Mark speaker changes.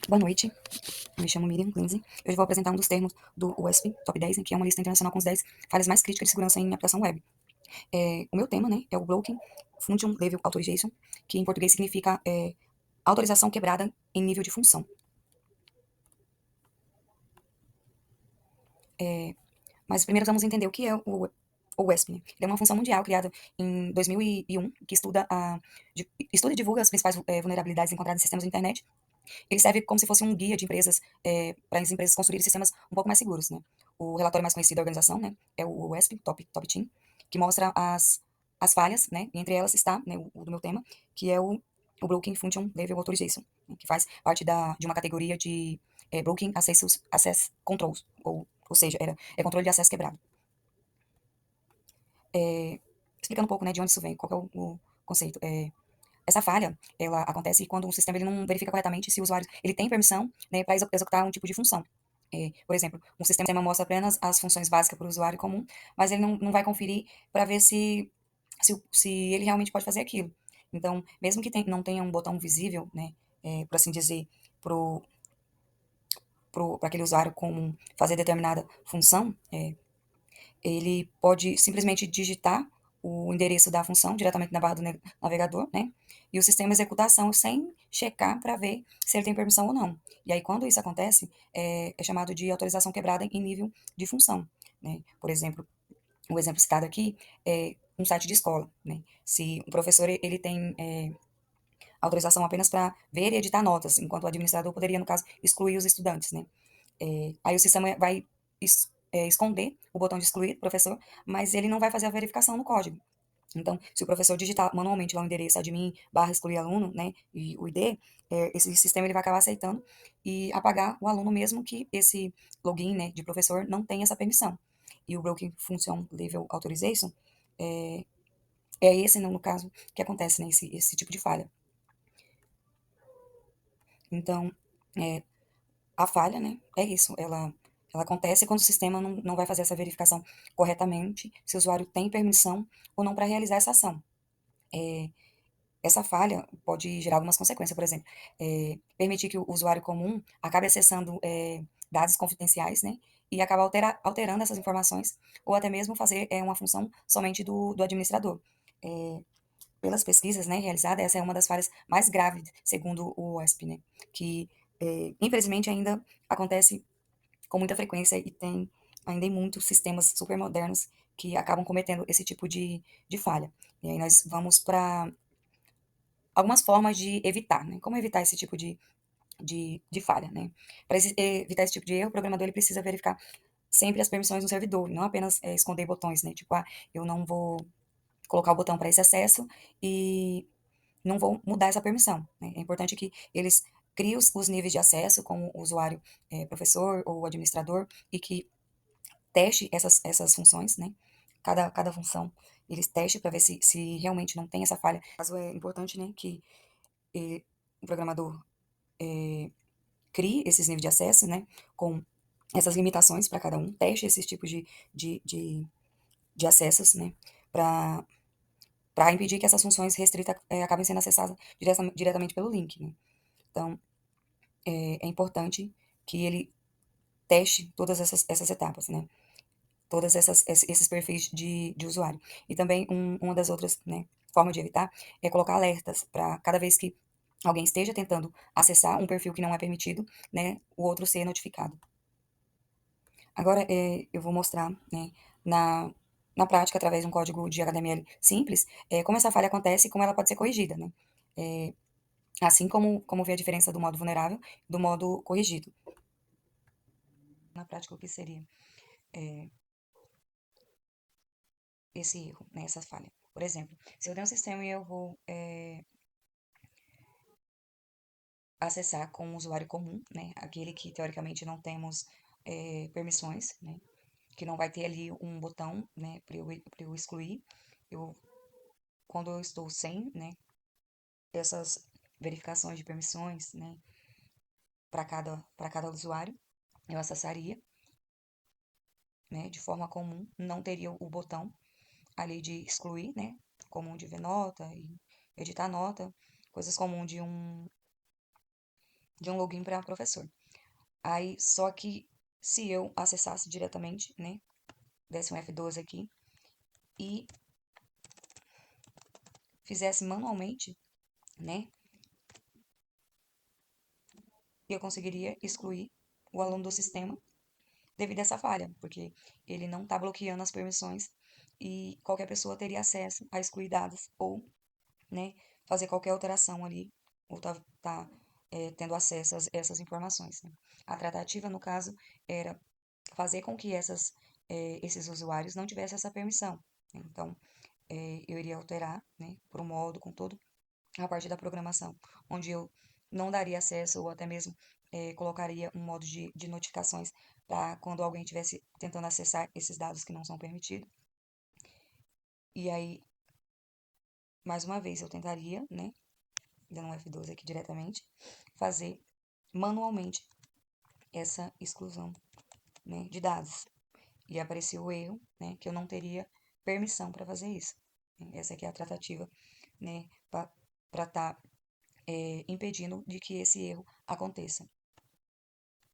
Speaker 1: Boa noite, eu me chamo Miriam Lindsay. Hoje vou apresentar um dos termos do WESP Top 10, que é uma lista internacional com os 10 falhas mais críticas de segurança em aplicação web. O meu tema, né, é o Broken Function Level Authorization, que em português significa autorização quebrada em nível de função. Mas primeiro vamos entender o que é o WESP. Né? Ele é uma função mundial criada em 2001, que estuda e divulga as principais vulnerabilidades encontradas em sistemas de internet. Ele serve como se fosse um guia de empresas, para as empresas construírem sistemas um pouco mais seguros, né. O relatório mais conhecido da organização, né, é o WESP, Top Team, que mostra as falhas, né, e entre elas está, né, o do meu tema, que é o Broken Function Level Authorization, né, que faz parte de uma categoria de, Broken Access Controls, ou seja, é controle de acesso quebrado. Explicando um pouco, né, de onde isso vem, qual que é o conceito. Essa falha, ela acontece quando um sistema ele não verifica corretamente se o usuário ele tem permissão, né, para executar um tipo de função. Por exemplo, um sistema mostra apenas as funções básicas para o usuário comum, mas ele não vai conferir para ver se ele realmente pode fazer aquilo. Então, mesmo que não tenha um botão visível, né, por assim dizer, para aquele usuário comum fazer determinada função, ele pode simplesmente digitar o endereço da função diretamente na barra do navegador, né? E o sistema executa a ação sem checar para ver se ele tem permissão ou não. E aí, quando isso acontece, é chamado de autorização quebrada em nível de função, né? Por exemplo, o exemplo citado aqui é um site de escola, né? Se o professor ele tem autorização apenas para ver e editar notas, enquanto o administrador poderia, no caso, excluir os estudantes, né? Aí o sistema vai esconder o botão de excluir professor, mas ele não vai fazer a verificação no código. Então, se o professor digitar manualmente lá o endereço admin barra excluir aluno, né, e o ID, esse sistema ele vai acabar aceitando e apagar o aluno mesmo que esse login, né, de professor não tenha essa permissão. E o Broken Function Level Authorization é, é esse, no caso, que acontece, né, esse tipo de falha. Então, é, a falha, né, é isso, ela acontece quando o sistema não vai fazer essa verificação corretamente, se o usuário tem permissão ou não para realizar essa ação. Essa falha pode gerar algumas consequências, por exemplo, permitir que o usuário comum acabe acessando dados confidenciais, né, e acabar alterando essas informações, ou até mesmo fazer uma função somente do administrador. Eh, Pelas pesquisas, né, realizadas, essa é uma das falhas mais graves, segundo o OASP, né, que infelizmente ainda acontece com muita frequência e tem ainda em muitos sistemas super modernos que acabam cometendo esse tipo de falha. E aí nós vamos para algumas formas de evitar, né? Como evitar esse tipo de falha, né? Para evitar esse tipo de erro, o programador ele precisa verificar sempre as permissões no servidor, não apenas esconder botões, né? Tipo, eu não vou colocar o botão para esse acesso e não vou mudar essa permissão, né? É importante que eles criem os níveis de acesso com o usuário, professor ou administrador, e que teste essas funções, né? Cada função eles testem para ver se realmente não tem essa falha. No caso, é importante, né, que o programador crie esses níveis de acesso, né, com essas limitações para cada um, teste esses tipos de, de, de acessos, né, para impedir que essas funções restritas acabem sendo acessadas diretamente pelo link, né. Então, é importante que ele teste todas essas etapas, né, todas esses perfis de usuário. E também uma das outras, né, formas de evitar é colocar alertas para cada vez que alguém esteja tentando acessar um perfil que não é permitido, né, o outro ser notificado. Agora, eu vou mostrar, né, na, na prática, através de um código de HTML simples, como essa falha acontece e como ela pode ser corrigida, né? É, assim como vê a diferença do modo vulnerável do modo corrigido. Na prática, o que seria esse erro, né, essa falha? Por exemplo, se eu tenho um sistema e eu vou acessar com um usuário comum, né, aquele que teoricamente não temos permissões, né, que não vai ter ali um botão, né, para eu excluir, eu, quando eu estou sem, né, essas verificações de permissões, né, para cada usuário, eu acessaria, né, de forma comum, não teria o botão ali de excluir, né, comum de ver nota e editar nota, coisas comuns de um login para professor. Aí, só que se eu acessasse diretamente, né, desse um F12 aqui e fizesse manualmente, né, eu conseguiria excluir o aluno do sistema devido a essa falha, porque ele não está bloqueando as permissões e qualquer pessoa teria acesso a excluir dados ou, né, fazer qualquer alteração ali, ou tendo acesso a essas informações, né? A tratativa, no caso, era fazer com que esses usuários não tivessem essa permissão, né? Então, eu iria alterar, né, por um modo, com todo a parte da programação, onde eu não daria acesso ou até mesmo colocaria um modo de notificações para quando alguém estivesse tentando acessar esses dados que não são permitidos. E aí, mais uma vez, eu tentaria, né, dando um F12 aqui diretamente, fazer manualmente essa exclusão, né, de dados. E apareceu o erro, né, que eu não teria permissão para fazer isso. Essa aqui é a tratativa, né, para estar impedindo de que esse erro aconteça.